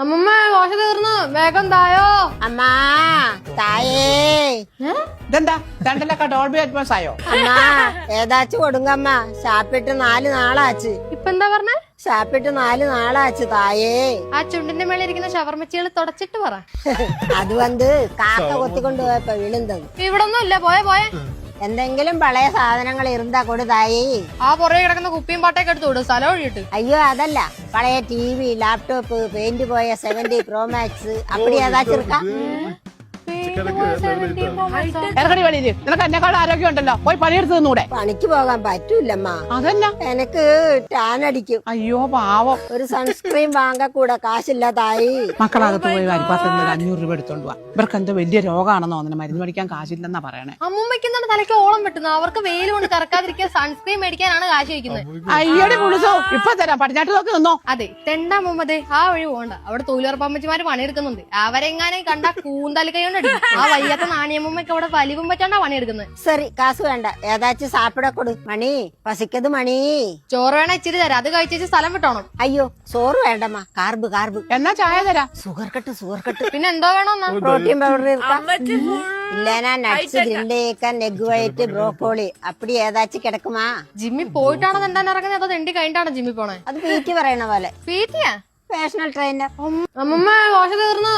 അമ്മമ്മ ദോശ തീർന്നു, വേഗം തായോ. അമ്മാ തായേ. ഇതെന്താ രണ്ടിലൊക്കെ ഡോൾബി അറ്റ്മോസ് ആയോ? അമ്മാ ഏതാച്ചു കൊടുങ്ങമ്മ, ഷാപ്പിട്ട് 4 നാളാച്ച്. ഇപ്പൊ എന്താ പറഞ്ഞേ? ഷാപ്പിട്ട് 4 നാളാച്ച് തായേ. ആ ചുണ്ടിന്റെ മേളിൽ ഇരിക്കുന്ന ഷവർമ്മച്ചികൾ തുടച്ചിട്ട് പറ. അത് വന്ന് കാക്ക കൊത്തിക്കൊണ്ട് പോയപ്പോ വിളുന്തത്. ഇവിടൊന്നും ഇല്ല, പോയെ പോയെ. എന്തെങ്കിലും പഴയ സാധനങ്ങൾ ഇരുന്നാ കൊടു തായേ. ആ പുറകെ കിടക്കുന്ന കുപ്പിയും പാട്ടൊക്കെ എടുത്തു വിടും, സ്ഥലം ഒഴിയിട്ട്. അയ്യോ അതല്ല, പഴയ TV, ലാപ്ടോപ്പ്, പെയിന്റ് പോയ 70 Pro Max അപ്പടി ഏതാച്ചിருக்கா? ഇറങ്ങടി വെളിയില്. നിനക്ക് എന്നെക്കാൾ ആരോഗ്യം ഉണ്ടല്ലോ, പോയി പണിയെടുത്ത് നിന്നൂടെ? പണിക്ക് പോകാൻ പറ്റൂലമ്മ. അതല്ല, എനക്ക് ടാൻ അടിക്കും. അയ്യോ പാവം. ഒരു സൺസ്ക്രീൻ വാങ്ങാൻ കൂടെ കാശില്ല തായി. മക്കളകത്ത് പോയി അരിപ്പാത്രത്തിൽ 500 രൂപ എടുത്തോണ്ട് പോവാ. ഇവർക്ക് എന്തോ വലിയ രോഗമാണെന്നോ തോന്നുന്നു, മരുന്ന് മേടിക്കാൻ കാശില്ലെന്നാ പറയണേ. അമ്മൂമ്മയ്ക്ക് എന്താണ് തലയ്ക്ക് ഓളം വെട്ടുന്നത്? അവർക്ക് വെയിൽ കൊണ്ട് കറക്കാതിരിക്കാൻ സൺസ്ക്രീൻ മേടിക്കാനാണ് കാശ് വയ്ക്കുന്നത്. അയ്യടി പുളിസോ, ഇപ്പൊ തരാം, പടിഞ്ഞാട്ട് നോക്കി നിന്നോ. അതെ, തെണ്ടാ മുമ്പതേ ആ വഴി പോകണ്ട. അവിടെ തൊഴിലുറപ്പമ്മച്ചിമാര് പണിയെടുക്കുന്നുണ്ട്. അവരെങ്ങാനും കണ്ട കൂന്തൽ കൈ കൊണ്ട് അടിക്കും. ആ വയ്യാത്ത നാണിയമ്മയ്ക്ക് അവിടെ വലിവും പറ്റാണ്ടാ പണിയെടുക്കുന്നത്. സരി, കാശ് വേണ്ട, ഏതാച്ചും സാപ്പിട കൊടു. മണി പസിക്കത് മണി. ചോറ് വേണ ഇച്ചിരി തരാം, അത് കഴിച്ചേച്ച് സ്ഥലം വിട്ടോണം. അയ്യോ സോറ് വേണ്ടമ്മ, കാർബ് കാർബ്. എന്നാ ചായ തരാ. Sugar cut. പിന്നെ എന്തോ വേണമെന്നാ? പ്രോട്ടീൻ പൗഡർ ഇല്ലാനാ, നട്ട്സ്, ഗ്രിൻഡേക്കൻ, എഗ് വൈറ്റ്, ബ്രോക്കോളി അപ്പടി ഏതാച്ചും കിടക്കുമാ. ജിമ്മിൽ പോയിട്ടാണോ തെണ്ടാൻ ഇറങ്ങുന്നത്, അതോ തെണ്ടി കഴിഞ്ഞിട്ടാണോ ജിമ്മിൽ പോണേ? അത് പീറ്റി പറയണ പോലെ. പീറ്റിയാ? Personal trainer. അമ്മമ്മ ദോശ തീർന്നു.